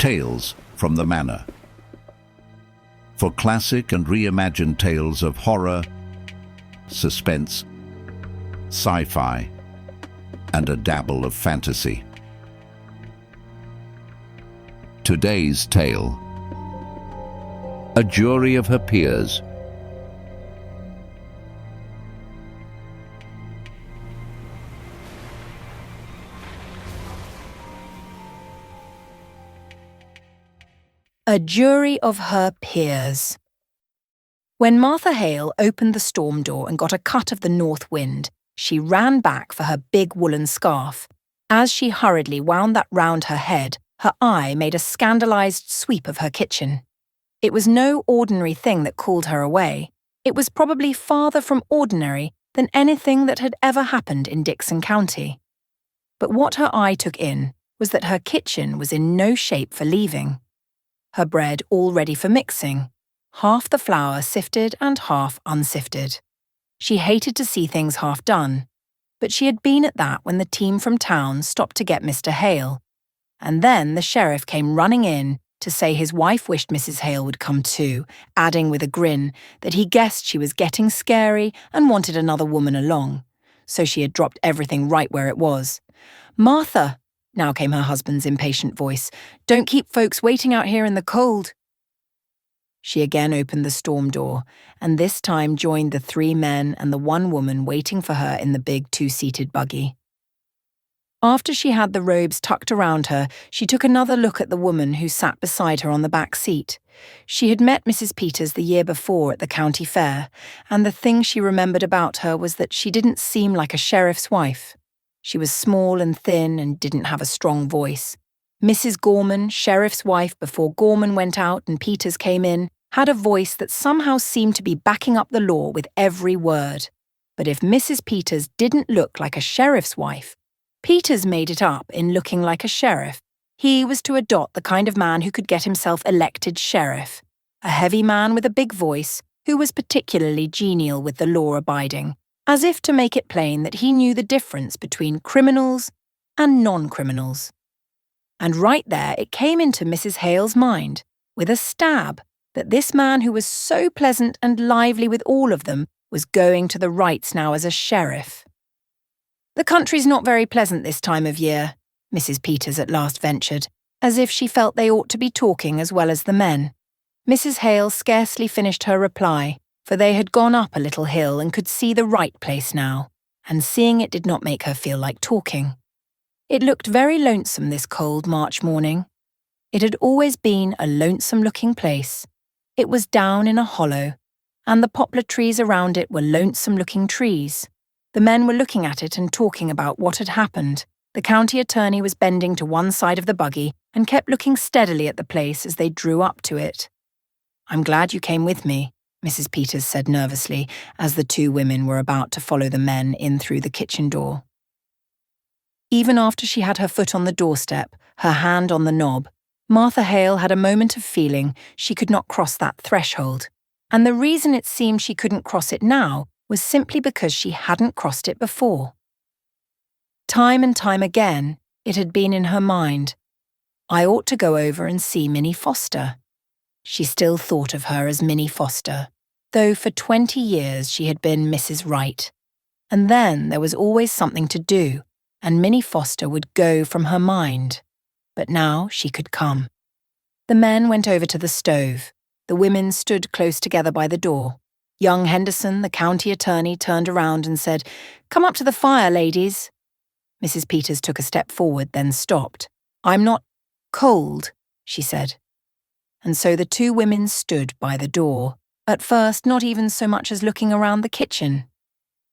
Tales from the Manor. For classic and reimagined tales of horror, suspense, sci-fi, and a dabble of fantasy. Today's tale: A Jury of Her Peers. A Jury of Her Peers. When Martha Hale opened the storm door and got a cut of the north wind, she ran back for her big woolen scarf. As she hurriedly wound that round her head, her eye made a scandalized sweep of her kitchen. It was no ordinary thing that called her away. It was probably farther from ordinary than anything that had ever happened in Dixon County. But what her eye took in was that her kitchen was in no shape for leaving. Her bread all ready for mixing, half the flour sifted and half unsifted. She hated to see things half done, but she had been at that when the team from town stopped to get Mr. Hale. And then the sheriff came running in to say his wife wished Mrs. Hale would come too, adding with a grin that he guessed she was getting scary and wanted another woman along. So she had dropped everything right where it was. "Martha," now came her husband's impatient voice, "don't keep folks waiting out here in the cold." She again opened the storm door, and this time joined the 3 men and the 1 woman waiting for her in the big 2-seated buggy. After she had the robes tucked around her, she took another look at the woman who sat beside her on the back seat. She had met Mrs. Peters the year before at the county fair, and the thing she remembered about her was that she didn't seem like a sheriff's wife. She was small and thin and didn't have a strong voice. Mrs. Gorman, sheriff's wife before Gorman went out and Peters came in, had a voice that somehow seemed to be backing up the law with every word. But if Mrs. Peters didn't look like a sheriff's wife, Peters made it up in looking like a sheriff. He was to adopt the kind of man who could get himself elected sheriff, a heavy man with a big voice who was particularly genial with the law-abiding, as if to make it plain that he knew the difference between criminals and non-criminals. And right there it came into Mrs. Hale's mind, with a stab, that this man who was so pleasant and lively with all of them was going to the rights now as a sheriff. "The country's not very pleasant this time of year," Mrs. Peters at last ventured, as if she felt they ought to be talking as well as the men. Mrs. Hale scarcely finished her reply, for they had gone up a little hill and could see the right place now, and seeing it did not make her feel like talking. It looked very lonesome this cold March morning. It had always been a lonesome-looking place. It was down in a hollow, and the poplar trees around it were lonesome-looking trees. The men were looking at it and talking about what had happened. The county attorney was bending to one side of the buggy and kept looking steadily at the place as they drew up to it. "I'm glad you came with me," Mrs. Peters said nervously, as the 2 women were about to follow the men in through the kitchen door. Even after she had her foot on the doorstep, her hand on the knob, Martha Hale had a moment of feeling she could not cross that threshold, and the reason it seemed she couldn't cross it now was simply because she hadn't crossed it before. Time and time again, it had been in her mind, "I ought to go over and see Minnie Foster." She still thought of her as Minnie Foster, though for 20 years she had been Mrs. Wright. And then there was always something to do, and Minnie Foster would go from her mind. But now she could come. The men went over to the stove. The women stood close together by the door. Young Henderson, the county attorney, turned around and said, "Come up to the fire, ladies." Mrs. Peters took a step forward, then stopped. "I'm not cold," she said. And so the 2 women stood by the door, at first not even so much as looking around the kitchen.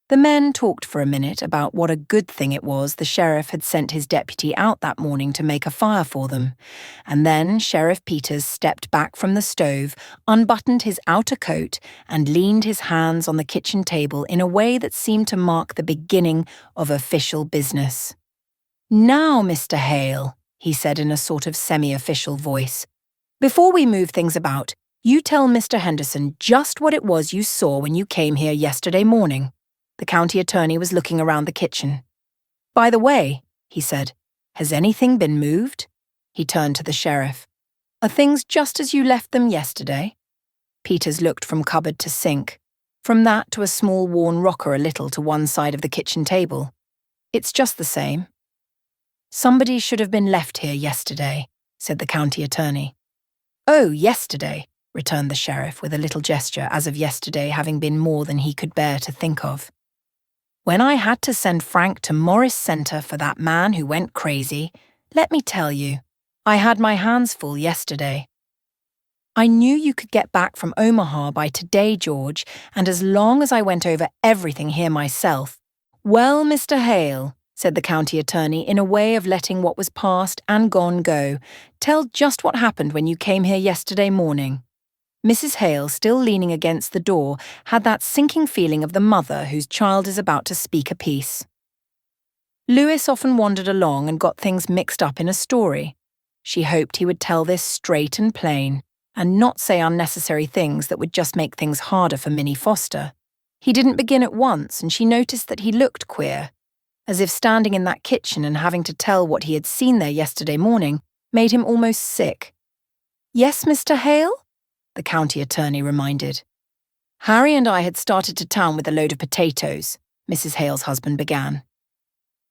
The men talked for a minute about what a good thing it was the sheriff had sent his deputy out that morning to make a fire for them, and then Sheriff Peters stepped back from the stove, unbuttoned his outer coat, and leaned his hands on the kitchen table in a way that seemed to mark the beginning of official business. "Now, Mr. Hale," he said in a sort of semi-official voice, "before we move things about, you tell Mr. Henderson just what it was you saw when you came here yesterday morning." The county attorney was looking around the kitchen. "By the way," he said, "has anything been moved?" He turned to the sheriff. Are things just as you left them yesterday? Peters looked from cupboard to sink, from that to a small worn rocker a little to one side of the kitchen table. It's just the same. Somebody should have been left here yesterday, said the county attorney. Oh, yesterday, returned the sheriff with a little gesture as of yesterday having been more than he could bear to think of. When I had to send Frank to Morris Center for that man who went crazy, let me tell you, I had my hands full yesterday. I knew you could get back from Omaha by today, George, and as long as I went over everything here myself. Well, Mr. Hale, said the county attorney in a way of letting what was past and gone go, tell just what happened when you came here yesterday morning. Mrs. Hale, still leaning against the door, had that sinking feeling of the mother whose child is about to speak a piece. Lewis often wandered along and got things mixed up in a story. She hoped he would tell this straight and plain, and not say unnecessary things that would just make things harder for Minnie Foster. He didn't begin at once, and she noticed that he looked queer, as if standing in that kitchen and having to tell what he had seen there yesterday morning made him almost sick. Yes, Mr. Hale? The county attorney reminded. Harry and I had started to town with a load of potatoes, Mrs. Hale's husband began.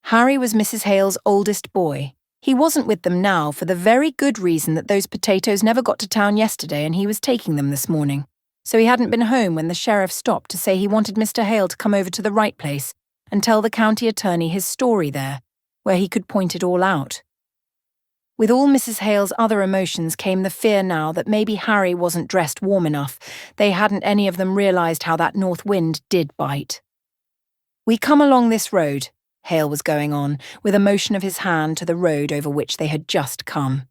Harry was Mrs. Hale's oldest boy. He wasn't with them now for the very good reason that those potatoes never got to town yesterday and he was taking them this morning. So he hadn't been home when the sheriff stopped to say he wanted Mr. Hale to come over to the right place and tell the county attorney his story there, where he could point it all out. With all Mrs. Hale's other emotions came the fear now that maybe Harry wasn't dressed warm enough. They hadn't any of them realised how that north wind did bite. We come along this road, Hale was going on, with a motion of his hand to the road over which they had just come.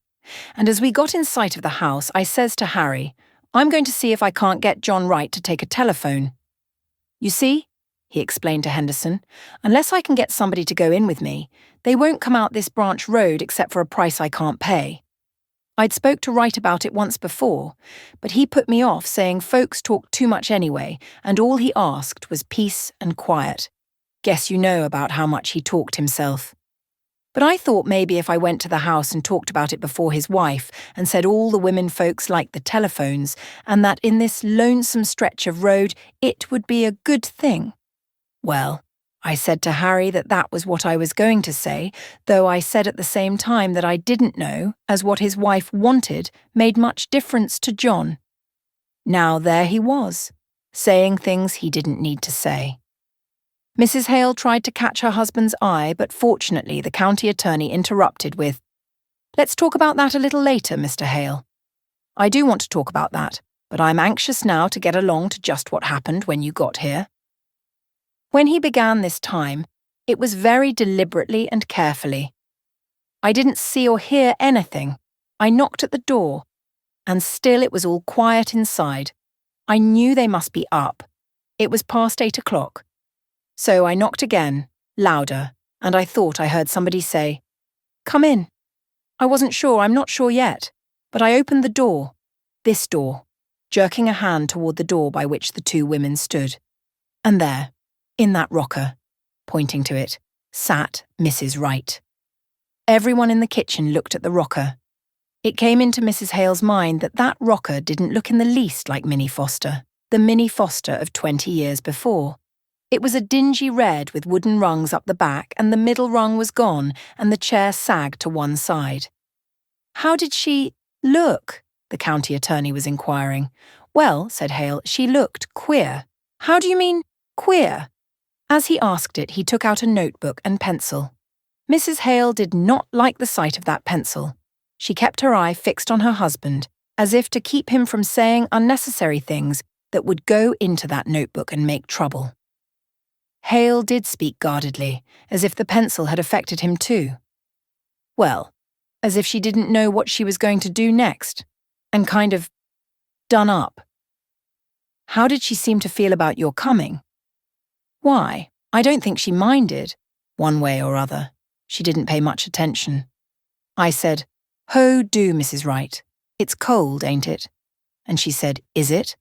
And as we got in sight of the house, I says to Harry, I'm going to see if I can't get John Wright to take a telephone. You see, he explained to Henderson, unless I can get somebody to go in with me, they won't come out this branch road except for a price I can't pay. I'd spoke to Wright about it once before, but he put me off saying folks talk too much anyway, and all he asked was peace and quiet. Guess you know about how much he talked himself. But I thought maybe if I went to the house and talked about it before his wife and said all the women folks liked the telephones and that in this lonesome stretch of road it would be a good thing. Well, I said to Harry that that was what I was going to say, though I said at the same time that I didn't know, as what his wife wanted made much difference to John. Now there he was, saying things he didn't need to say. Mrs. Hale tried to catch her husband's eye, but fortunately the county attorney interrupted with, Let's talk about that a little later, Mr. Hale. I do want to talk about that, but I'm anxious now to get along to just what happened when you got here. When he began this time, it was very deliberately and carefully. I didn't see or hear anything. I knocked at the door, and still it was all quiet inside. I knew they must be up. It was past 8 o'clock. So I knocked again, louder, and I thought I heard somebody say, Come in. I wasn't sure, I'm not sure yet, but I opened the door, this door, jerking a hand toward the door by which the two women stood. And there, in that rocker, pointing to it, sat Mrs. Wright. Everyone in the kitchen looked at the rocker. It came into Mrs. Hale's mind that that rocker didn't look in the least like Minnie Foster, the Minnie Foster of 20 years before. It was a dingy red with wooden rungs up the back, and the middle rung was gone, and the chair sagged to one side. How did she look? The county attorney was inquiring. Well, said Hale, she looked queer. How do you mean, queer? As he asked it, he took out a notebook and pencil. Mrs. Hale did not like the sight of that pencil. She kept her eye fixed on her husband, as if to keep him from saying unnecessary things that would go into that notebook and make trouble. Hale did speak guardedly, as if the pencil had affected him too. Well, as if she didn't know what she was going to do next, and kind of done up. How did she seem to feel about your coming? Why, I don't think she minded, one way or other. She didn't pay much attention. I said, Ho do, Mrs. Wright. It's cold, ain't it? And she said, Is it?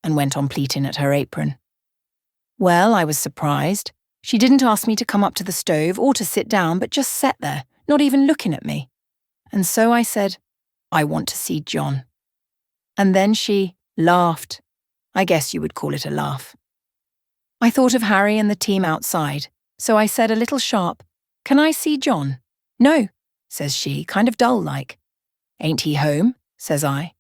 And went on pleating at her apron. Well, I was surprised. She didn't ask me to come up to the stove or to sit down, but just sat there, not even looking at me. And so I said, I want to see John. And then she laughed. I guess you would call it a laugh. I thought of Harry and the team outside, so I said a little sharp, "Can I see John?" "No," says she, kind of dull-like. "Ain't he home?" says I.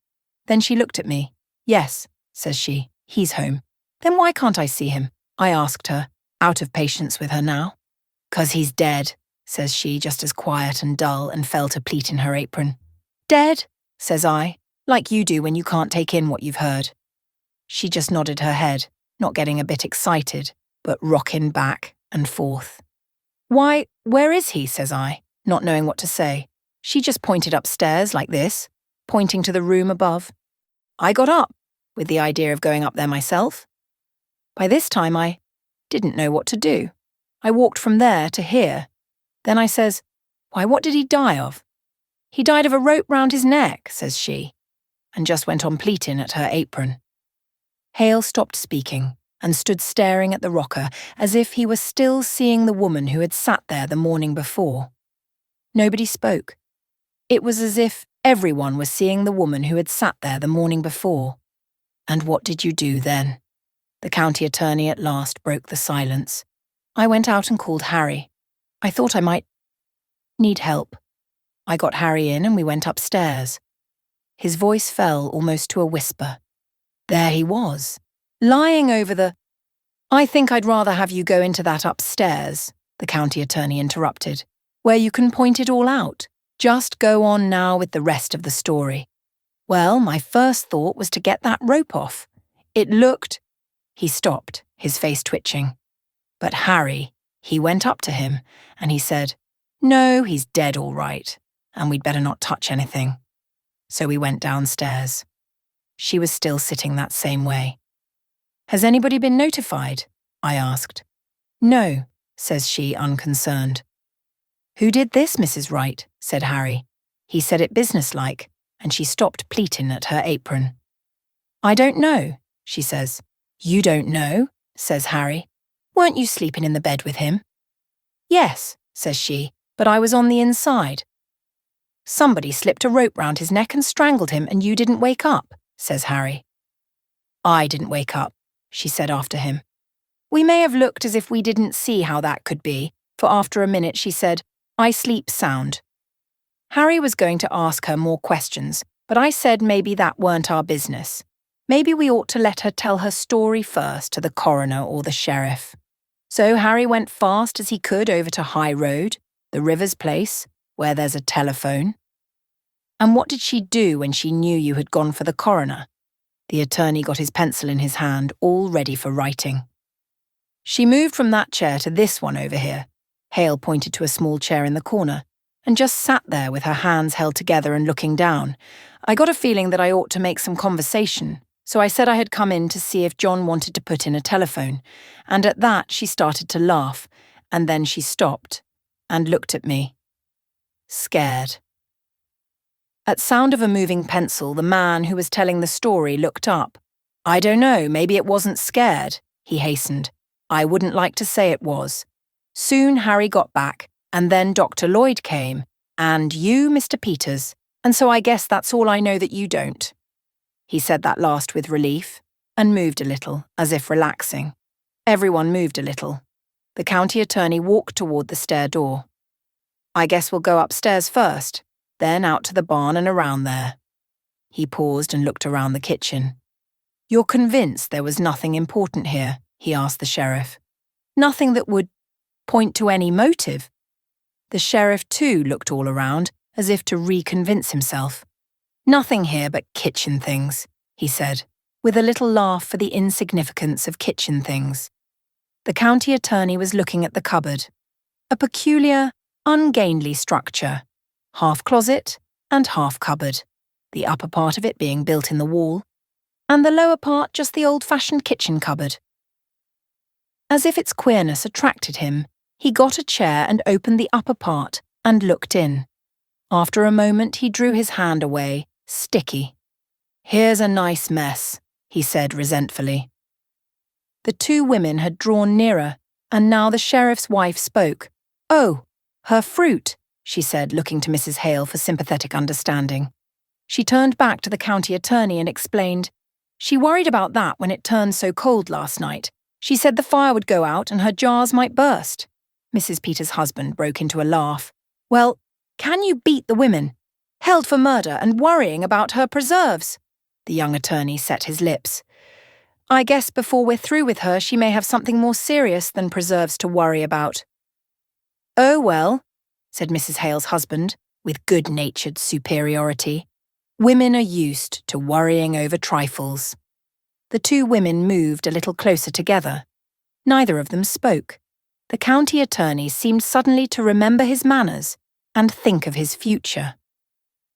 Then she looked at me. "Yes," says she, "he's home." "Then why can't I see him?" I asked her, out of patience with her now. "'Cause he's dead," says she, just as quiet and dull, and fell to pleat in her apron. "Dead?" says I, like you do when you can't take in what you've heard. She just nodded her head, not getting a bit excited, but rocking back and forth. "Why, where is he?" says I, not knowing what to say. She just pointed upstairs like this, pointing to the room above. I got up, with the idea of going up there myself. By this time I didn't know what to do. I walked from there to here. Then I says, "Why, what did he die of?" "He died of a rope round his neck," says she, and just went on pleating at her apron. Hale stopped speaking and stood staring at the rocker as if he was still seeing the woman who had sat there the morning before. Nobody spoke. It was as if everyone was seeing the woman who had sat there the morning before. "And what did you do then?" The county attorney at last broke the silence. "I went out and called Harry. I thought I might need help. I got Harry in and we went upstairs." His voice fell almost to a whisper. There he was, lying over the— "I think I'd rather have you go into that upstairs," the county attorney interrupted, "where you can point it all out. Just go on now with the rest of the story." "Well, my first thought was to get that rope off. It looked—" He stopped, his face twitching. But Harry, he went up to him and he said, "No, he's dead all right, and we'd better not touch anything." So we went downstairs. She was still sitting that same way. "Has anybody been notified?" I asked. "No," says she, unconcerned. "Who did this, Mrs. Wright?" said Harry. He said it businesslike, and she stopped pleating at her apron. "I don't know," she says. "You don't know?" says Harry. "Weren't you sleeping in the bed with him?" "Yes," says she, "but I was on the inside." "Somebody slipped a rope round his neck and strangled him, and you didn't wake up," says Harry. "I didn't wake up," she said after him. We may have looked as if we didn't see how that could be, for after a minute she said, "I sleep sound." Harry was going to ask her more questions, but I said maybe that weren't our business. Maybe we ought to let her tell her story first to the coroner or the sheriff. So Harry went fast as he could over to High Road, the Rivers place, where there's a telephone. "And what did she do when she knew you had gone for the coroner?" The attorney got his pencil in his hand, all ready for writing. "She moved from that chair to this one over here." Hale pointed to a small chair in the corner, and just sat there with her hands held together and looking down. I got a feeling that I ought to make some conversation, so I said I had come in to see if John wanted to put in a telephone, and at that she started to laugh, and then she stopped and looked at me. Scared. At sound of a moving pencil, the man who was telling the story looked up. "I don't know, maybe it wasn't scared," he hastened. "I wouldn't like to say it was. Soon Harry got back, and then Dr. Lloyd came, and you, Mr. Peters, and so I guess that's all I know that you don't." He said that last with relief, and moved a little, as if relaxing. Everyone moved a little. The county attorney walked toward the stair door. "I guess we'll go upstairs first, then out to the barn and around there." He paused and looked around the kitchen. "You're convinced there was nothing important here?" he asked the sheriff. "Nothing that would point to any motive?" The sheriff too looked all around, as if to reconvince himself. "Nothing here but kitchen things," he said, with a little laugh for the insignificance of kitchen things. The county attorney was looking at the cupboard. A peculiar, ungainly structure, half closet and half cupboard, the upper part of it being built in the wall, and the lower part just the old-fashioned kitchen cupboard. As if its queerness attracted him, he got a chair and opened the upper part and looked in. After a moment he drew his hand away, sticky. "Here's a nice mess," he said resentfully. The two women had drawn nearer, and now the sheriff's wife spoke. "Oh, her fruit," she said, looking to Mrs. Hale for sympathetic understanding. She turned back to the county attorney and explained, "She worried about that when it turned so cold last night. She said the fire would go out and her jars might burst." Mrs. Peters' husband broke into a laugh. "Well, can you beat the women? Held for murder and worrying about her preserves." The young attorney set his lips. "I guess before we're through with her, she may have something more serious than preserves to worry about." "Oh, well," said Mrs. Hale's husband, with good-natured superiority. "Women are used to worrying over trifles." The two women moved a little closer together. Neither of them spoke. The county attorney seemed suddenly to remember his manners and think of his future.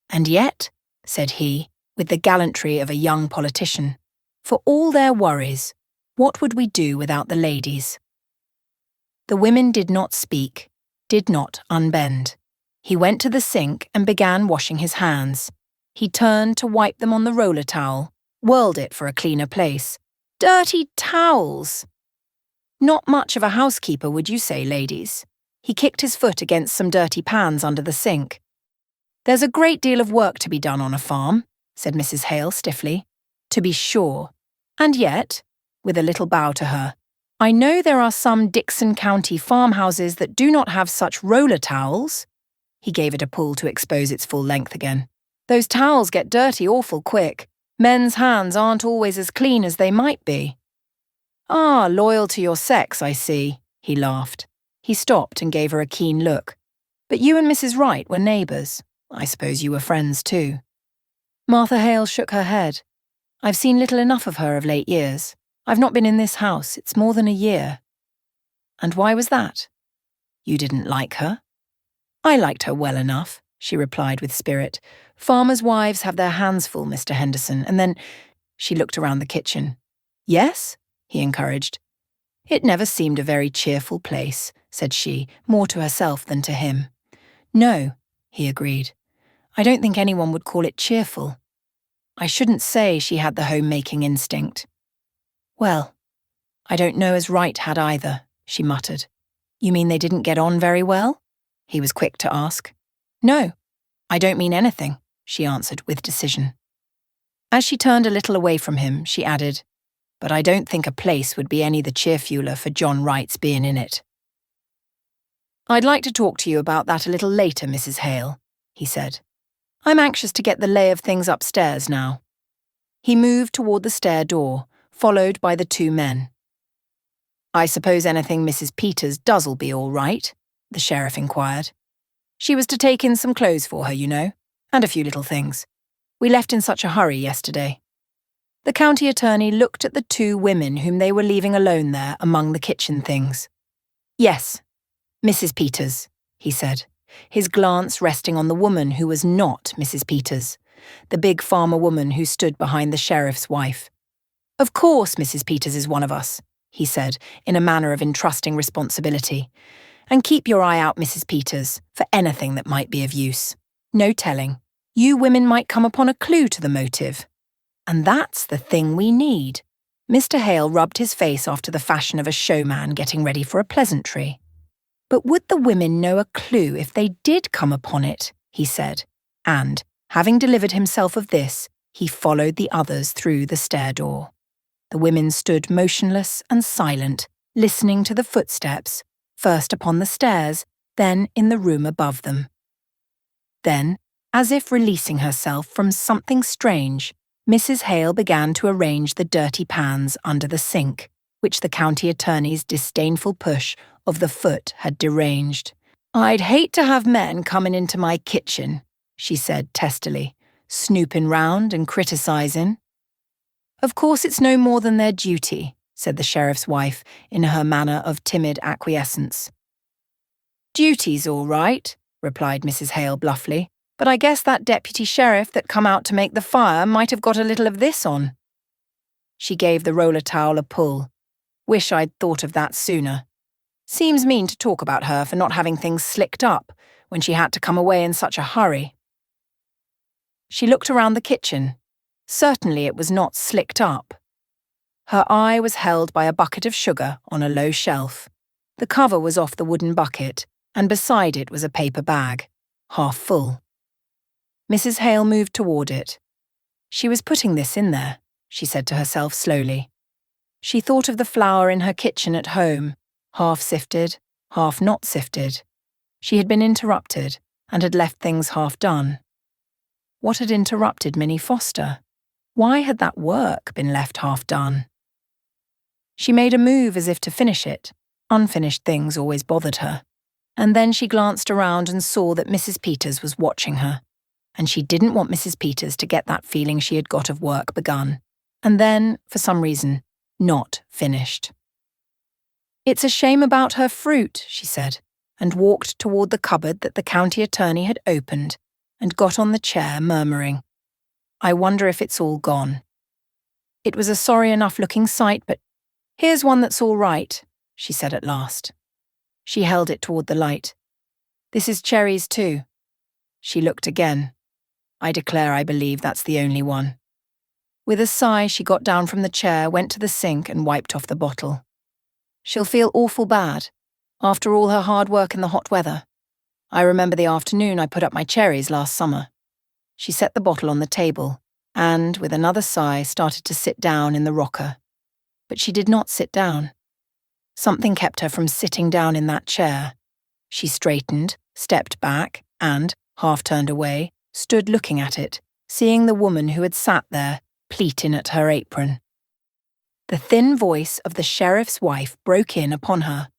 "And yet," said he, with the gallantry of a young politician, "for all their worries, what would we do without the ladies?" The women did not speak, did not unbend. He went to the sink and began washing his hands. He turned to wipe them on the roller towel, whirled it for a cleaner place. Dirty towels! Not much of a housekeeper, would you say, ladies? He kicked his foot against some dirty pans under the sink. "There's a great deal of work to be done on a farm," said Mrs. Hale stiffly. "To be sure. And yet," with a little bow to her, "I know there are some Dixon County farmhouses that do not have such roller towels." He gave it a pull to expose its full length again. "Those towels get dirty awful quick. Men's hands aren't always as clean as they might be." "Ah, loyal to your sex, I see," he laughed. He stopped and gave her a keen look. "But you and Mrs. Wright were neighbours. I suppose you were friends too." Martha Hale shook her head. "I've seen little enough of her of late years. I've not been in this house, it's more than a year." "And why was that?" "You didn't like her?" "I liked her well enough," she replied with spirit. "Farmers' wives have their hands full, Mr. Henderson, and then—" She looked around the kitchen. "Yes?" he encouraged. "It never seemed a very cheerful place," said she, more to herself than to him. "No," he agreed. "I don't think anyone would call it cheerful. I shouldn't say she had the home-making instinct." "Well, I don't know as Wright had either," she muttered. "You mean they didn't get on very well?" he was quick to ask. "No, I don't mean anything," she answered with decision. As she turned a little away from him, she added, "But I don't think a place would be any the cheerfuler for John Wright's being in it." "I'd like to talk to you about that a little later, Mrs. Hale," he said. "I'm anxious to get the lay of things upstairs now." He moved toward the stair door, followed by the two men. "I suppose anything Mrs. Peters does'll be all right?" the sheriff inquired. "She was to take in some clothes for her, you know, and a few little things. We left in such a hurry yesterday." The county attorney looked at the two women whom they were leaving alone there among the kitchen things. "Yes, Mrs. Peters," he said, his glance resting on the woman who was not Mrs. Peters, the big farmer woman who stood behind the sheriff's wife. "Of course Mrs. Peters is one of us," he said, in a manner of entrusting responsibility. "And keep your eye out, Mrs. Peters, for anything that might be of use. No telling. You women might come upon a clue to the motive. And that's the thing we need." Mr. Hale rubbed his face after the fashion of a showman getting ready for a pleasantry. "But would the women know a clue if they did come upon it?" he said, and, having delivered himself of this, he followed the others through the stair door. The women stood motionless and silent, listening to the footsteps, first upon the stairs, then in the room above them. Then, as if releasing herself from something strange, Mrs. Hale began to arrange the dirty pans under the sink, which the county attorney's disdainful push of the foot had deranged. "I'd hate to have men coming into my kitchen," she said testily, "snooping round and criticising." "Of course it's no more than their duty," said the sheriff's wife in her manner of timid acquiescence. "Duty's all right," replied Mrs. Hale bluffly, "but I guess that deputy sheriff that come out to make the fire might have got a little of this on." She gave the roller towel a pull. "Wish I'd thought of that sooner. Seems mean to talk about her for not having things slicked up when she had to come away in such a hurry." She looked around the kitchen. Certainly it was not slicked up. Her eye was held by a bucket of sugar on a low shelf. The cover was off the wooden bucket, and beside it was a paper bag, half full. Mrs. Hale moved toward it. She was putting this in there, she said to herself slowly. She thought of the flour in her kitchen at home, half sifted, half not sifted. She had been interrupted and had left things half done. What had interrupted Minnie Foster? Why had that work been left half done? She made a move as if to finish it. Unfinished things always bothered her. And then she glanced around and saw that Mrs. Peters was watching her. And she didn't want Mrs. Peters to get that feeling she had got of work begun. And then, for some reason, not finished. "It's a shame about her fruit," she said, and walked toward the cupboard that the county attorney had opened and got on the chair, murmuring, "I wonder if it's all gone." It was a sorry enough looking sight, but "Here's one that's all right," she said at last. She held it toward the light. "This is cherries too." She looked again. "I declare I believe that's the only one." With a sigh, she got down from the chair, went to the sink and wiped off the bottle. "She'll feel awful bad, after all her hard work in the hot weather. I remember the afternoon I put up my cherries last summer." She set the bottle on the table and, with another sigh, started to sit down in the rocker. But she did not sit down. Something kept her from sitting down in that chair. She straightened, stepped back, and, half turned away, stood looking at it, seeing the woman who had sat there, pleating at her apron. The thin voice of the sheriff's wife broke in upon her.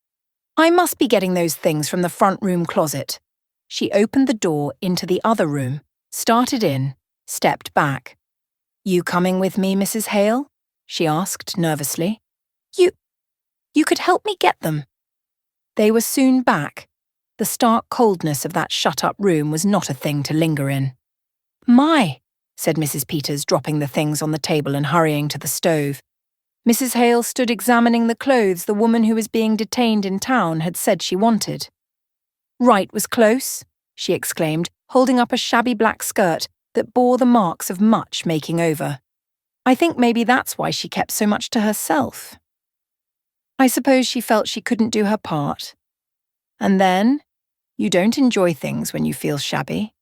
"I must be getting those things from the front room closet." She opened the door into the other room, started in, stepped back. "You coming with me, Mrs. Hale?" she asked nervously. You could help me get them." They were soon back. The stark coldness of that shut-up room was not a thing to linger in. "My," said Mrs. Peters, dropping the things on the table and hurrying to the stove. Mrs. Hale stood examining the clothes the woman who was being detained in town had said she wanted. "Wright was close," she exclaimed, holding up a shabby black skirt that bore the marks of much making over. "I think maybe that's why she kept so much to herself. I suppose she felt she couldn't do her part. And then, you don't enjoy things when you feel shabby.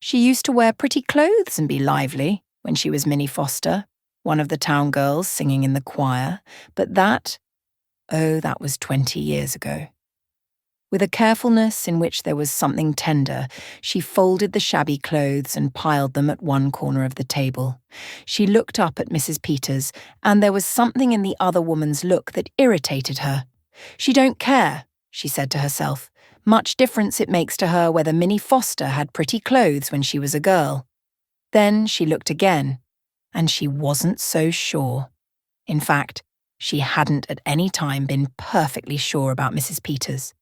She used to wear pretty clothes and be lively when she was Minnie Foster, one of the town girls singing in the choir, but that was 20 years ago." With a carefulness in which there was something tender, she folded the shabby clothes and piled them at one corner of the table. She looked up at Mrs. Peters, and there was something in the other woman's look that irritated her. "She don't care," she said to herself. "Much difference it makes to her whether Minnie Foster had pretty clothes when she was a girl." Then she looked again, and she wasn't so sure. In fact, she hadn't at any time been perfectly sure about Mrs. Peters.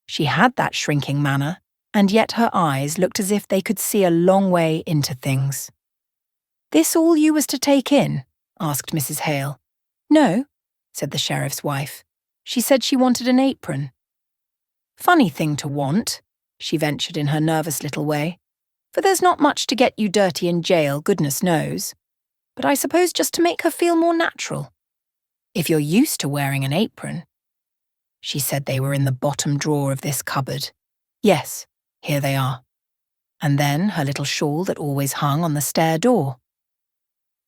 She had that shrinking manner, and yet her eyes looked as if they could see a long way into things. "This all you was to take in?" asked Mrs. Hale. "No," said the sheriff's wife. "She said she wanted an apron." "Funny thing to want," she ventured in her nervous little way, "for there's not much to get you dirty in jail, goodness knows. But I suppose just to make her feel more natural. If you're used to wearing an apron." She said they were in the bottom drawer of this cupboard. Yes, here they are. And then her little shawl that always hung on the stair door.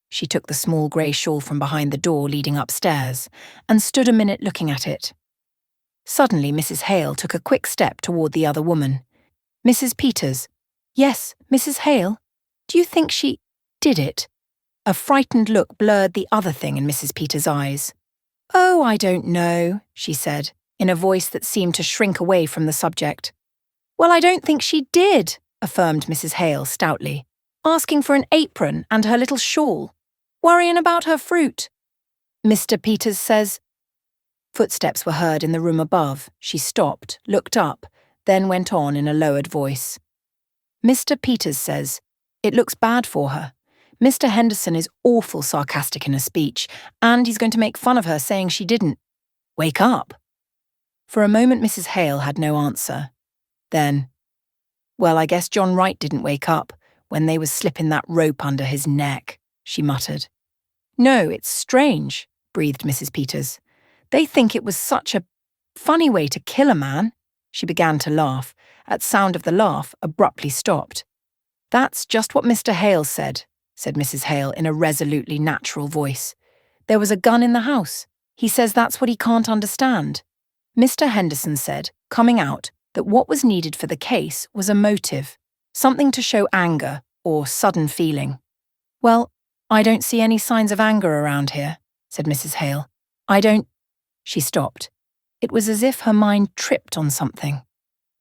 She took the small grey shawl from behind the door leading upstairs and stood a minute looking at it. Suddenly Mrs. Hale took a quick step toward the other woman. "Mrs. Peters." "Yes, Mrs. Hale. Do you think she did it?" A frightened look blurred the other thing in Mrs. Peters' eyes. "Oh, I don't know," she said, in a voice that seemed to shrink away from the subject. "Well, I don't think she did," affirmed Mrs. Hale stoutly, "asking for an apron and her little shawl, worrying about her fruit. Mr. Peters says—" Footsteps were heard in the room above. She stopped, looked up, then went on in a lowered voice. "Mr. Peters says it looks bad for her. Mr. Henderson is awful sarcastic in her speech, and he's going to make fun of her saying she didn't. Wake up." For a moment Mrs. Hale had no answer. Then, "Well, I guess John Wright didn't wake up when they was slipping that rope under his neck," she muttered. "No, it's strange," breathed Mrs. Peters. "They think it was such a funny way to kill a man." She began to laugh. At sound of the laugh, abruptly stopped. "That's just what Mr. Hale said," said Mrs. Hale in a resolutely natural voice. "There was a gun in the house. He says that's what he can't understand." Mr. Henderson said, coming out, that what was needed for the case was a motive, something to show anger or sudden feeling. "Well, I don't see any signs of anger around here," said Mrs. Hale. "I don't—" She stopped. It was as if her mind tripped on something.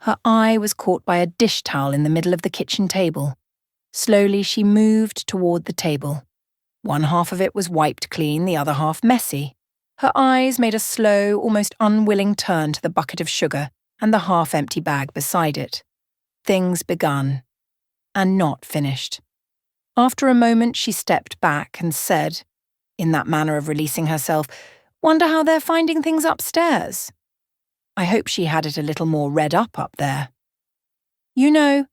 Her eye was caught by a dish towel in the middle of the kitchen table. Slowly she moved toward the table. One half of it was wiped clean, the other half messy. Her eyes made a slow, almost unwilling turn to the bucket of sugar and the half-empty bag beside it. Things begun, and not finished. After a moment she stepped back and said, in that manner of releasing herself, "Wonder how they're finding things upstairs. I hope she had it a little more redd up there. You know,"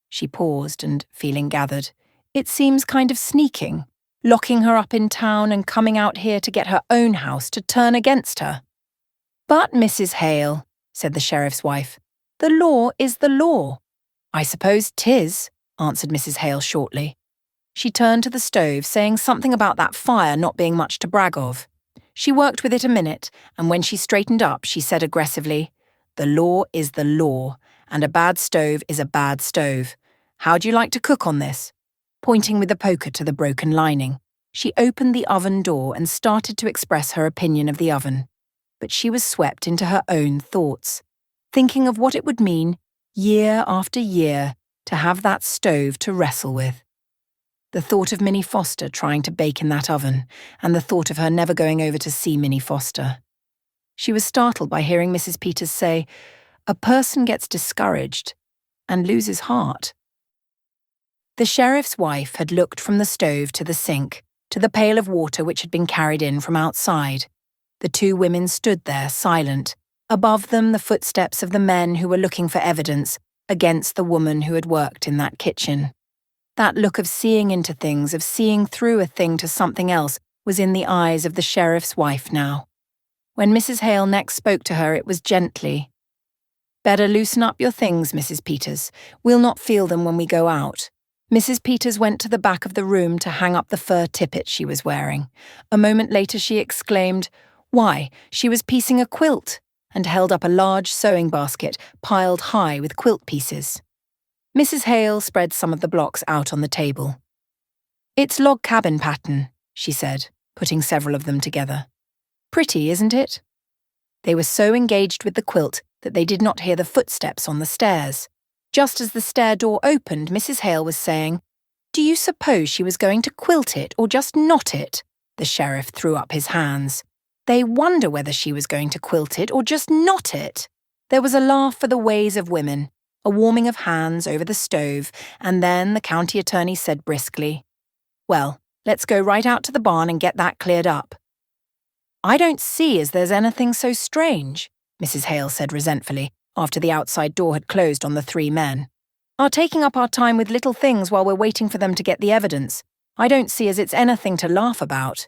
she paused and, feeling gathered, "it seems kind of sneaking, locking her up in town and coming out here to get her own house to turn against her." "But, Mrs. Hale," said the sheriff's wife, "the law is the law." "I suppose 'tis," answered Mrs. Hale shortly. She turned to the stove, saying something about that fire not being much to brag of. She worked with it a minute, and when she straightened up, she said aggressively, "The law is the law, and a bad stove is a bad stove. How do you like to cook on this?" Pointing with the poker to the broken lining, she opened the oven door and started to express her opinion of the oven. But she was swept into her own thoughts, thinking of what it would mean, year after year, to have that stove to wrestle with. The thought of Minnie Foster trying to bake in that oven, and the thought of her never going over to see Minnie Foster. She was startled by hearing Mrs. Peters say, "A person gets discouraged and loses heart." The sheriff's wife had looked from the stove to the sink, to the pail of water which had been carried in from outside. The two women stood there, silent. Above them, the footsteps of the men who were looking for evidence against the woman who had worked in that kitchen. That look of seeing into things, of seeing through a thing to something else, was in the eyes of the sheriff's wife now. When Mrs. Hale next spoke to her, it was gently. "Better loosen up your things, Mrs. Peters. We'll not feel them when we go out." Mrs. Peters went to the back of the room to hang up the fur tippet she was wearing. A moment later she exclaimed, "Why, she was piecing a quilt," and held up a large sewing basket piled high with quilt pieces. Mrs. Hale spread some of the blocks out on the table. "It's log cabin pattern," she said, putting several of them together. "Pretty, isn't it?" They were so engaged with the quilt that they did not hear the footsteps on the stairs. Just as the stair door opened, Mrs. Hale was saying, "Do you suppose she was going to quilt it or just knot it?" The sheriff threw up his hands. "They wonder whether she was going to quilt it or just knot it." There was a laugh for the ways of women, a warming of hands over the stove, and then the county attorney said briskly, "Well, let's go right out to the barn and get that cleared up." "I don't see as there's anything so strange," Mrs. Hale said resentfully, after the outside door had closed on the three men. "Our taking up our time with little things while we're waiting for them to get the evidence. I don't see as it's anything to laugh about."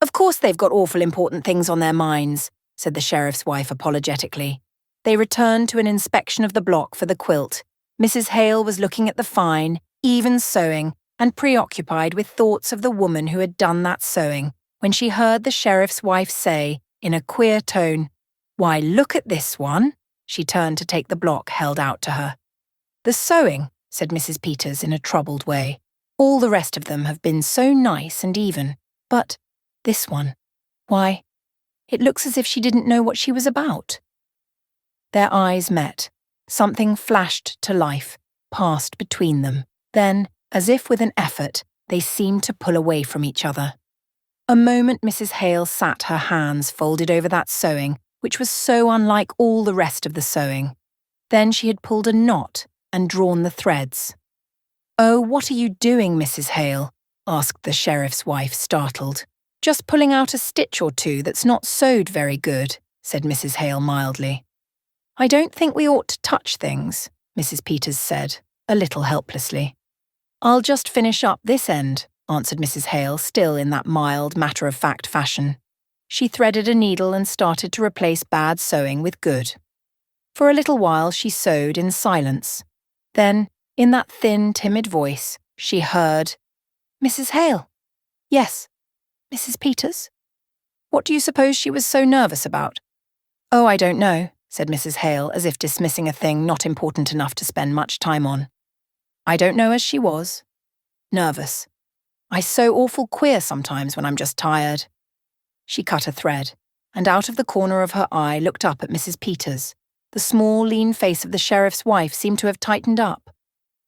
"Of course they've got awful important things on their minds," said the sheriff's wife apologetically. They returned to an inspection of the block for the quilt. Mrs. Hale was looking at the fine, even sewing, and preoccupied with thoughts of the woman who had done that sewing, when she heard the sheriff's wife say, in a queer tone, "Why, look at this one." She turned to take the block held out to her. "The sewing," said Mrs. Peters in a troubled way. "All the rest of them have been so nice and even, but this one, why, it looks as if she didn't know what she was about." Their eyes met. Something flashed to life, passed between them. Then, as if with an effort, they seemed to pull away from each other. A moment Mrs. Hale sat her hands folded over that sewing, which was so unlike all the rest of the sewing. Then she had pulled a knot and drawn the threads. "Oh, what are you doing, Mrs. Hale?" asked the sheriff's wife, startled. "Just pulling out a stitch or two that's not sewed very good," said Mrs. Hale mildly. "I don't think we ought to touch things," Mrs. Peters said, a little helplessly. "I'll just finish up this end," answered Mrs. Hale, still in that mild, matter-of-fact fashion. She threaded a needle and started to replace bad sewing with good. For a little while she sewed in silence. Then, In that thin, timid voice, she heard, "Mrs. Hale." "Yes." "Mrs. Peters?" What do you suppose she was so nervous about? "Oh, I don't know," said Mrs. Hale, as if dismissing a thing not important enough to spend much time on. "I don't know as she was. Nervous. I so awful queer sometimes when I'm just tired." She cut a thread, and out of the corner of her eye looked up at Mrs. Peters. The small, lean face of the sheriff's wife seemed to have tightened up.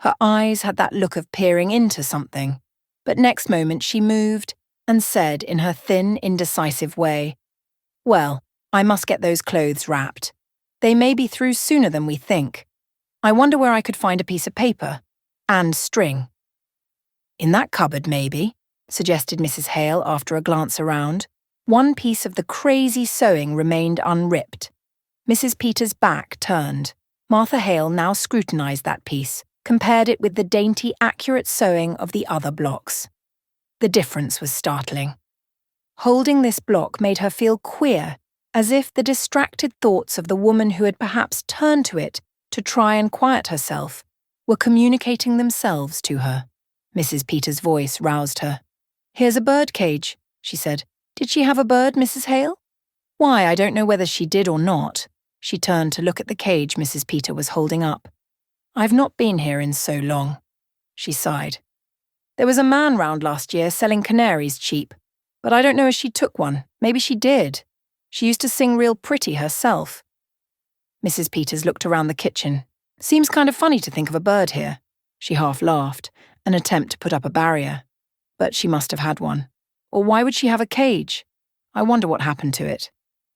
Her eyes had that look of peering into something, but next moment she moved and said in her thin, indecisive way, "Well, I must get those clothes wrapped. They may be through sooner than we think. I wonder where I could find a piece of paper. And string." "In that cupboard, maybe," suggested Mrs. Hale after a glance around. One piece of the crazy sewing remained unripped. Mrs. Peters' back turned. Martha Hale now scrutinized that piece, compared it with the dainty, accurate sewing of the other blocks. The difference was startling. Holding this block made her feel queer, as if the distracted thoughts of the woman who had perhaps turned to it to try and quiet herself were communicating themselves to her. Mrs. Peters' voice roused her. "Here's a bird cage," she said. "Did she have a bird, Mrs. Hale?" "Why, I don't know whether she did or not." She turned to look at the cage Mrs. Peter was holding up. "I've not been here in so long." She sighed. "There was a man round last year selling canaries cheap, but I don't know if she took one. Maybe she did. She used to sing real pretty herself." Mrs. Peters looked around the kitchen. "Seems kind of funny to think of a bird here." She half laughed, an attempt to put up a barrier. But she must have had one. Or why would she have a cage? I wonder what happened to it.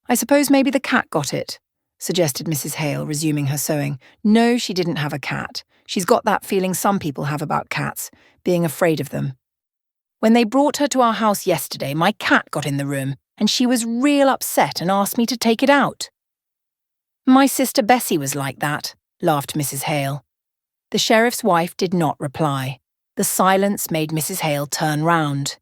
"I suppose maybe the cat got it," suggested Mrs. Hale, resuming her sewing. "No, she didn't have a cat. She's got that feeling some people have about cats, being afraid of them. When they brought her to our house yesterday, my cat got in the room, and she was real upset and asked me to take it out." "My sister Bessie was like that," laughed Mrs. Hale. The sheriff's wife did not reply. The silence made Mrs. Hale turn round.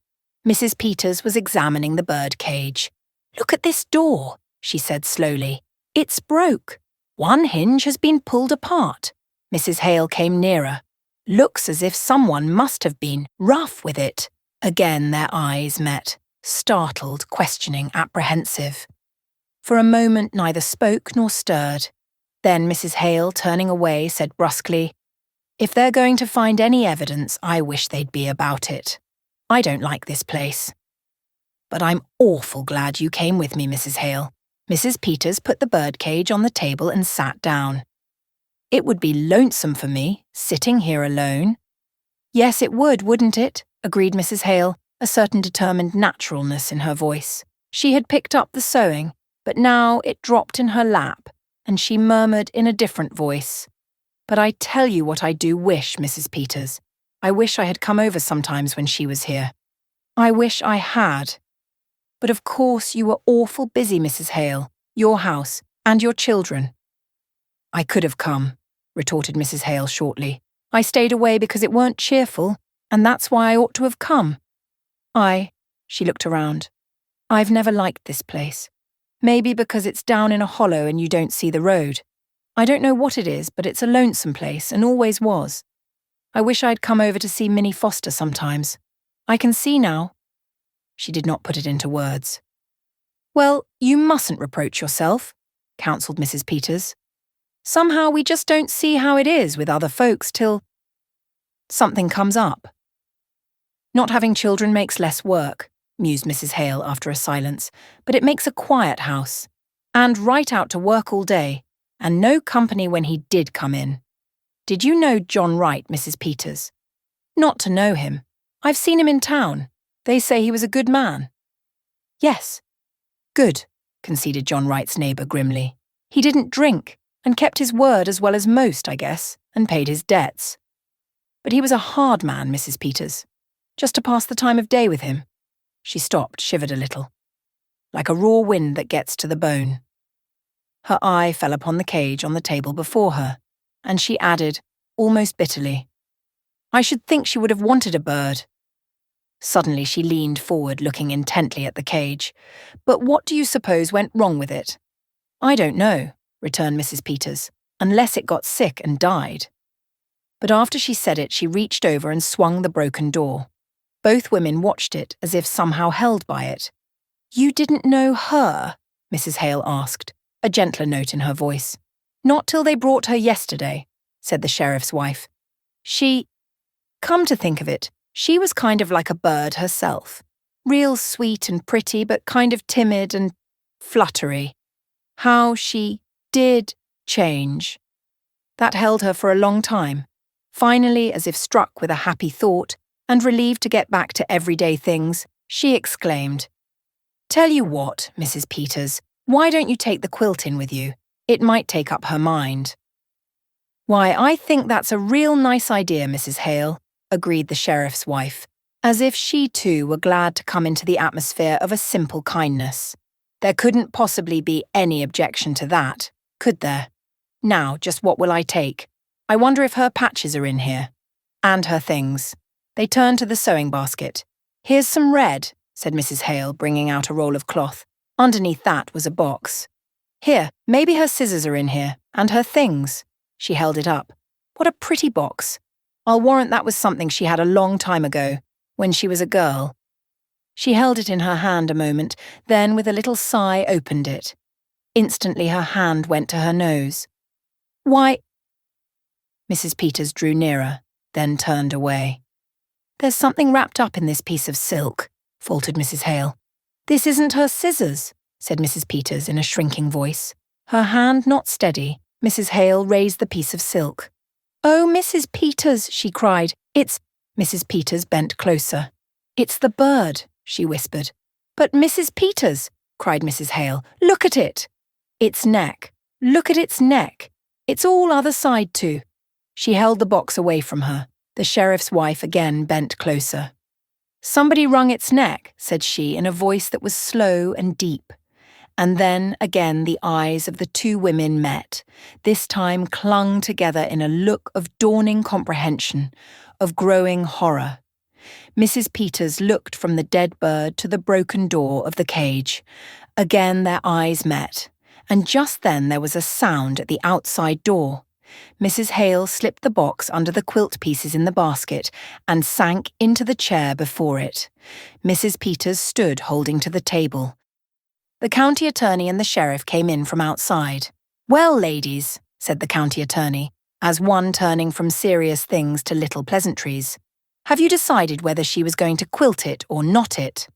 Mrs. Peters was examining the bird cage. "Look at this door," she said slowly. "It's broke. One hinge has been pulled apart." Mrs. Hale came nearer. "Looks as if someone must have been rough with it." Again their eyes met, startled, questioning, apprehensive. For a moment neither spoke nor stirred. Then Mrs. Hale, turning away, said brusquely, "If they're going to find any evidence, I wish they'd be about it. I don't like this place." "But I'm awful glad you came with me, Mrs. Hale." Mrs. Peters put the birdcage on the table and sat down. "It would be lonesome for me, sitting here alone." "Yes, it would, wouldn't it?" agreed Mrs. Hale, a certain determined naturalness in her voice. She had picked up the sewing, but now it dropped in her lap, and she murmured in a different voice, "But I tell you what I do wish, Mrs. Peters. I wish I had come over sometimes when she was here. I wish I had. But of course you were awful busy, Mrs. Hale, your house, and your children." "I could have come," retorted Mrs. Hale shortly. "I stayed away because it weren't cheerful, and that's why I ought to have come. She looked around. "I've never liked this place. Maybe because it's down in a hollow and you don't see the road. I don't know what it is, but it's a lonesome place and always was. I wish I'd come over to see Minnie Foster sometimes. I can see now." She did not put it into words. "Well, you mustn't reproach yourself," counselled Mrs. Peters. "Somehow we just don't see how it is with other folks till something comes up." "Not having children makes less work," mused Mrs. Hale after a silence, "but it makes a quiet house. And right out to work all day, and no company when he did come in. Did you know John Wright, Mrs. Peters?" "Not to know him. I've seen him in town. They say he was a good man." "Yes." "Good," conceded John Wright's neighbour grimly. "He didn't drink, and kept his word as well as most, I guess, and paid his debts. But he was a hard man, Mrs. Peters. Just to pass the time of day with him." She stopped, shivered a little. "Like a raw wind that gets to the bone." Her eye fell upon the cage on the table before her, and she added, almost bitterly, "I should think she would have wanted a bird." Suddenly she leaned forward, looking intently at the cage. "But what do you suppose went wrong with it?" "I don't know," returned Mrs. Peters, "unless it got sick and died." But after she said it, she reached over and swung the broken door. Both women watched it as if somehow held by it. "You didn't know her?" Mrs. Hale asked, a gentler note in her voice. "Not till they brought her yesterday," said the sheriff's wife. Come to think of it, she was kind of like a bird herself. Real sweet and pretty, but kind of timid and fluttery. How she did change. That held her for a long time. Finally, as if struck with a happy thought, and relieved to get back to everyday things, she exclaimed, "Tell you what, Mrs. Peters, why don't you take the quilt in with you? It might take up her mind." "Why, I think that's a real nice idea, Mrs. Hale," agreed the sheriff's wife, as if she too were glad to come into the atmosphere of a simple kindness. There couldn't possibly be any objection to that, could there? Now, just what will I take? I wonder if her patches are in here. And her things. They turned to the sewing basket. "Here's some red," said Mrs. Hale, bringing out a roll of cloth. Underneath that was a box. "Here, maybe her scissors are in here, and her things." She held it up. What a pretty box. I'll warrant that was something she had a long time ago, when she was a girl. She held it in her hand a moment, then with a little sigh opened it. Instantly her hand went to her nose. "Why—" Mrs. Peters drew nearer, then turned away. "There's something wrapped up in this piece of silk," faltered Mrs. Hale. "This isn't her scissors," said Mrs. Peters in a shrinking voice. Her hand not steady, Mrs. Hale raised the piece of silk. "Oh, Mrs. Peters," she cried. "It's—" Mrs. Peters bent closer. "It's the bird," she whispered. "But Mrs. Peters," cried Mrs. Hale, "look at it. Its neck. Look at its neck. It's all other side too." She held the box away from her. The sheriff's wife again bent closer. "Somebody wrung its neck," said she in a voice that was slow and deep. And then again the eyes of the two women met, this time clung together in a look of dawning comprehension, of growing horror. Mrs. Peters looked from the dead bird to the broken door of the cage. Again their eyes met, and just then there was a sound at the outside door. Mrs. Hale slipped the box under the quilt pieces in the basket and sank into the chair before it. Mrs. Peters stood holding to the table. The county attorney and the sheriff came in from outside. "Well, ladies," said the county attorney, as one turning from serious things to little pleasantries, "have you decided whether she was going to quilt it or not it?"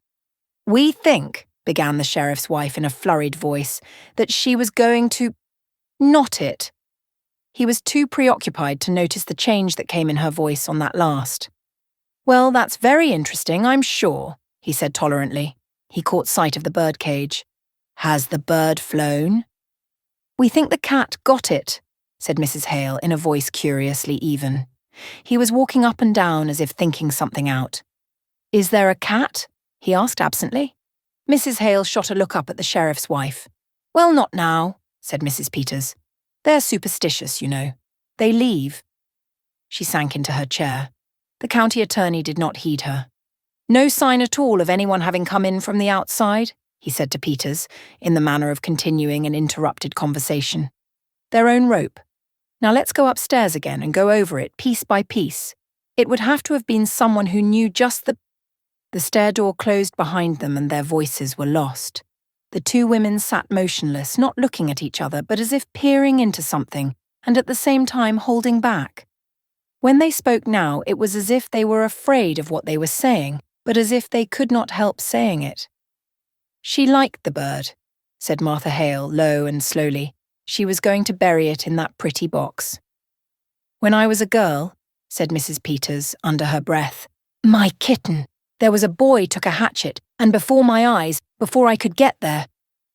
"We think," began the sheriff's wife in a flurried voice, "that she was going to not it." He was too preoccupied to notice the change that came in her voice on that last. "Well, that's very interesting, I'm sure," he said tolerantly. He caught sight of the birdcage. "Has the bird flown?" "We think the cat got it," said Mrs. Hale in a voice curiously even. He was walking up and down as if thinking something out. "Is there a cat?" he asked absently. Mrs. Hale shot a look up at the sheriff's wife. "Well, not now," said Mrs. Peters. "They're superstitious, you know. They leave." She sank into her chair. The county attorney did not heed her. "No sign at all of anyone having come in from the outside?" he said to Peters, in the manner of continuing an interrupted conversation. "Their own rope. Now let's go upstairs again and go over it piece by piece. It would have to have been someone who knew just the—" The stair door closed behind them and their voices were lost. The two women sat motionless, not looking at each other, but as if peering into something and at the same time holding back. When they spoke now, it was as if they were afraid of what they were saying, but as if they could not help saying it. "She liked the bird," said Martha Hale, low and slowly. She was going to bury it in that pretty box. "When I was a girl," said Mrs. Peters under her breath, "my kitten, there was a boy took a hatchet, and before my eyes, before I could get there—"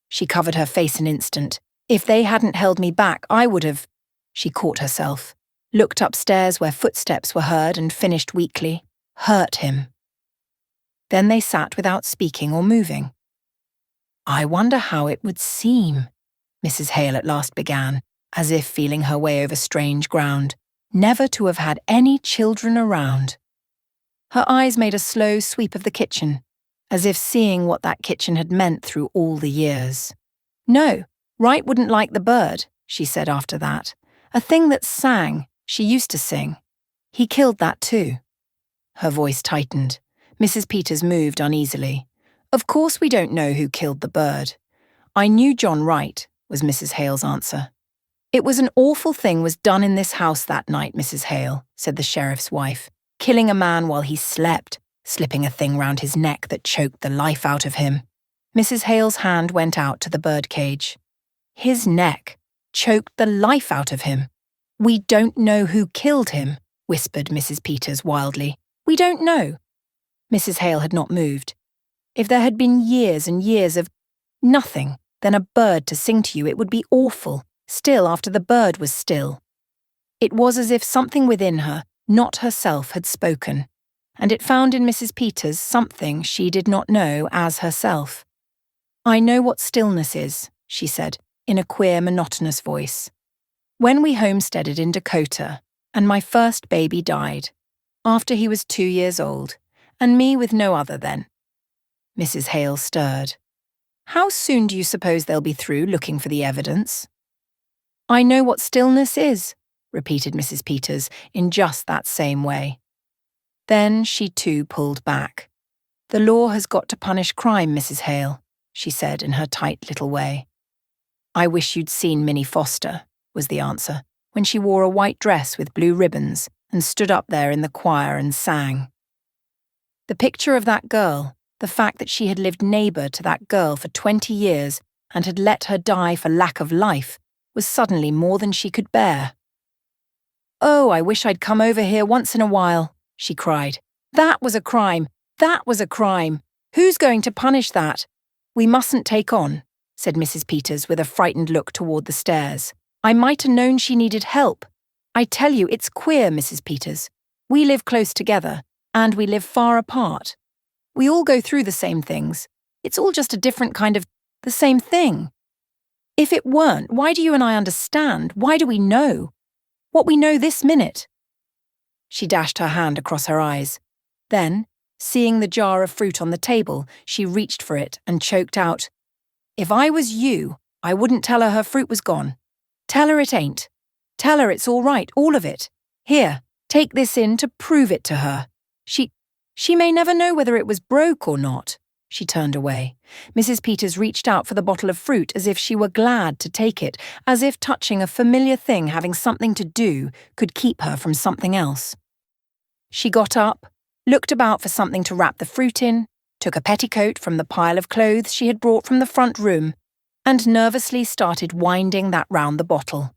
She covered her face an instant. "If they hadn't held me back, I would have—" She caught herself, looked upstairs where footsteps were heard and finished weakly, "hurt him." Then they sat without speaking or moving. "I wonder how it would seem," Mrs. Hale at last began, as if feeling her way over strange ground, "never to have had any children around." Her eyes made a slow sweep of the kitchen, as if seeing what that kitchen had meant through all the years. "No, Wright wouldn't like the bird," she said after that. "A thing that sang, she used to sing. He killed that too. Her voice tightened. Mrs. Peters moved uneasily. Of course we don't know who killed the bird. I knew John Wright, was Mrs. Hale's answer. It was an awful thing was done in this house that night, Mrs. Hale, said the sheriff's wife. Killing a man while he slept, slipping a thing round his neck that choked the life out of him. Mrs. Hale's hand went out to the birdcage. His neck choked the life out of him. We don't know who killed him, whispered Mrs. Peters wildly. We don't know. Mrs. Hale had not moved. If there had been years and years of nothing, then a bird to sing to you, it would be awful, still after the bird was still. It was as if something within her, not herself, had spoken, and it found in Mrs. Peters something she did not know as herself. I know what stillness is, she said, in a queer, monotonous voice. When we homesteaded in Dakota, and my first baby died, after he was 2 years old, and me with no other then. Mrs. Hale stirred. How soon do you suppose they'll be through looking for the evidence? I know what stillness is, repeated Mrs. Peters in just that same way. Then she too pulled back. The law has got to punish crime, Mrs. Hale, she said in her tight little way. I wish you'd seen Minnie Foster, was the answer, when she wore a white dress with blue ribbons and stood up there in the choir and sang. The picture of that girl, the fact that she had lived neighbour to that girl for 20 years and had let her die for lack of life, was suddenly more than she could bear. Oh, I wish I'd come over here once in a while, she cried. That was a crime. That was a crime. Who's going to punish that? We mustn't take on, said Mrs. Peters with a frightened look toward the stairs. I might have known she needed help. I tell you, it's queer, Mrs. Peters. We live close together, and we live far apart. We all go through the same things. It's all just a different kind of the same thing. If it weren't, why do you and I understand? Why do we know? What we know this minute? She dashed her hand across her eyes. Then, seeing the jar of fruit on the table, she reached for it and choked out, If I was you, I wouldn't tell her fruit was gone. Tell her it ain't. Tell her it's all right, all of it. Here, take this in to prove it to her. She may never know whether it was broke or not. She turned away. Mrs. Peters reached out for the bottle of fruit as if she were glad to take it, as if touching a familiar thing having something to do could keep her from something else. She got up, looked about for something to wrap the fruit in, took a petticoat from the pile of clothes she had brought from the front room, and nervously started winding that round the bottle.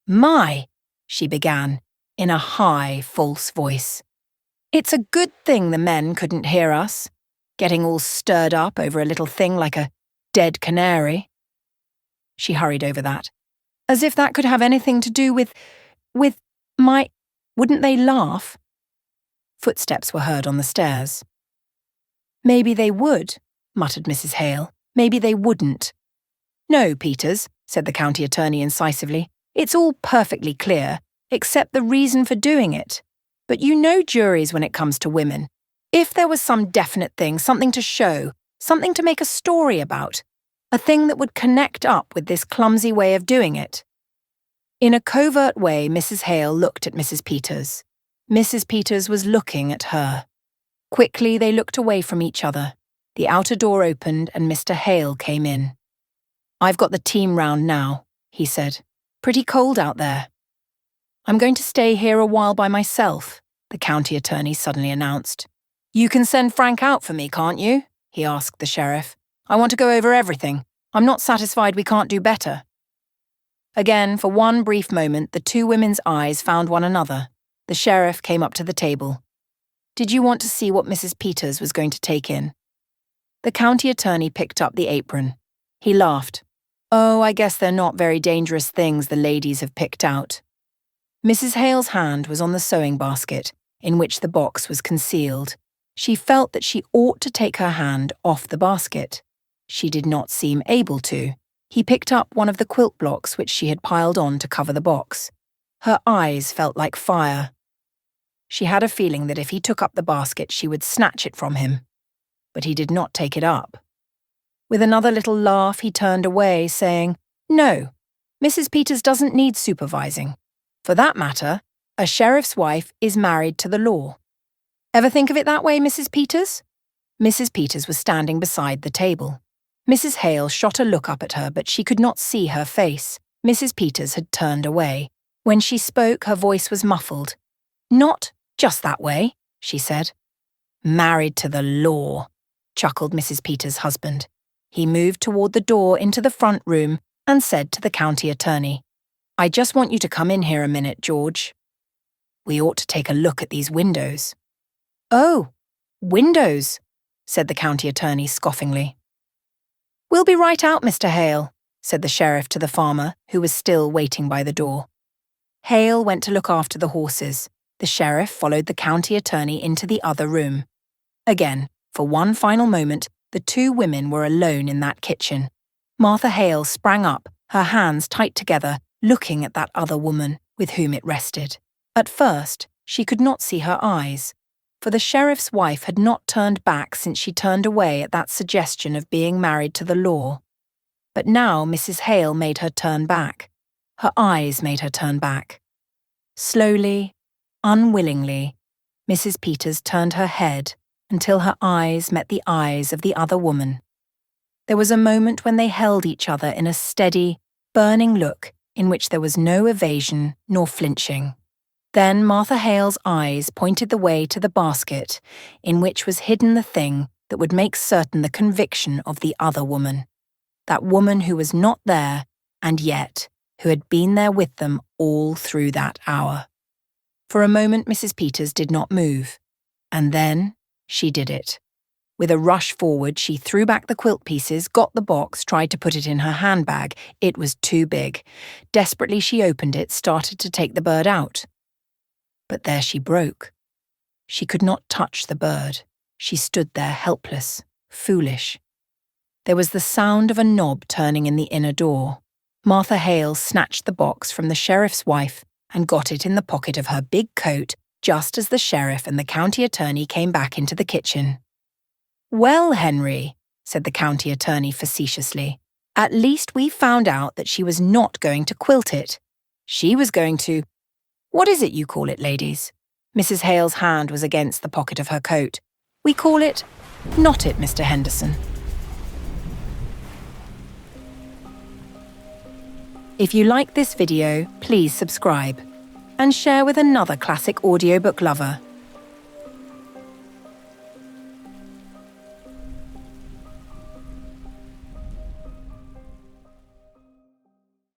My, she began, in a high, false voice. It's a good thing the men couldn't hear us, getting all stirred up over a little thing like a dead canary. She hurried over that. As if that could have anything to do with my... Wouldn't they laugh? Footsteps were heard on the stairs. Maybe they would, muttered Mrs. Hale. Maybe they wouldn't. No, Peters, said the county attorney incisively. It's all perfectly clear, except the reason for doing it. But you know juries when it comes to women. If there was some definite thing, something to show, something to make a story about, a thing that would connect up with this clumsy way of doing it. In a covert way, Mrs. Hale looked at Mrs. Peters. Mrs. Peters was looking at her. Quickly they looked away from each other. The outer door opened and Mr. Hale came in. I've got the team round now, he said. Pretty cold out there. I'm going to stay here a while by myself, the county attorney suddenly announced. You can send Frank out for me, can't you? He asked the sheriff. I want to go over everything. I'm not satisfied we can't do better. Again, for one brief moment, the two women's eyes found one another. The sheriff came up to the table. Did you want to see what Mrs. Peters was going to take in? The county attorney picked up the apron. He laughed. Oh, I guess they're not very dangerous things the ladies have picked out. Mrs. Hale's hand was on the sewing basket, in which the box was concealed. She felt that she ought to take her hand off the basket. She did not seem able to. He picked up one of the quilt blocks which she had piled on to cover the box. Her eyes felt like fire. She had a feeling that if he took up the basket, she would snatch it from him. But he did not take it up. With another little laugh, he turned away, saying, No, Mrs. Peters doesn't need supervising. For that matter, A sheriff's wife is married to the law. Ever think of it that way, Mrs. Peters? Mrs. Peters was standing beside the table. Mrs. Hale shot a look up at her, but she could not see her face. Mrs. Peters had turned away. When she spoke, her voice was muffled. "Not just that way," she said. "Married to the law," chuckled Mrs. Peters' husband. He moved toward the door into the front room and said to the county attorney, "I just want you to come in here a minute, George. We ought to take a look at these windows." "Oh, windows," said the county attorney scoffingly. "We'll be right out, Mr. Hale," said the sheriff to the farmer, who was still waiting by the door. Hale went to look after the horses. The sheriff followed the county attorney into the other room. Again, for one final moment, the two women were alone in that kitchen. Martha Hale sprang up, her hands tight together, looking at that other woman with whom it rested. At first, she could not see her eyes, for the sheriff's wife had not turned back since she turned away at that suggestion of being married to the law. But now Mrs. Hale made her turn back. Her eyes made her turn back. Slowly, unwillingly, Mrs. Peters turned her head until her eyes met the eyes of the other woman. There was a moment when they held each other in a steady, burning look in which there was no evasion nor flinching. Then Martha Hale's eyes pointed the way to the basket in which was hidden the thing that would make certain the conviction of the other woman. That woman who was not there, and yet who had been there with them all through that hour. For a moment Mrs. Peters did not move, and then she did it. With a rush forward, she threw back the quilt pieces, got the box, tried to put it in her handbag. It was too big. Desperately she opened it, started to take the bird out. But there she broke. She could not touch the bird. She stood there helpless, foolish. There was the sound of a knob turning in the inner door. Martha Hale snatched the box from the sheriff's wife and got it in the pocket of her big coat just as the sheriff and the county attorney came back into the kitchen. "Well, Henry," said the county attorney facetiously, "at least we found out that she was not going to quilt it. She was going to— What is it you call it, ladies?" Mrs. Hale's hand was against the pocket of her coat. "We call it— Knot it, Mr. Henderson." If you like this video, please subscribe and share with another classic audiobook lover.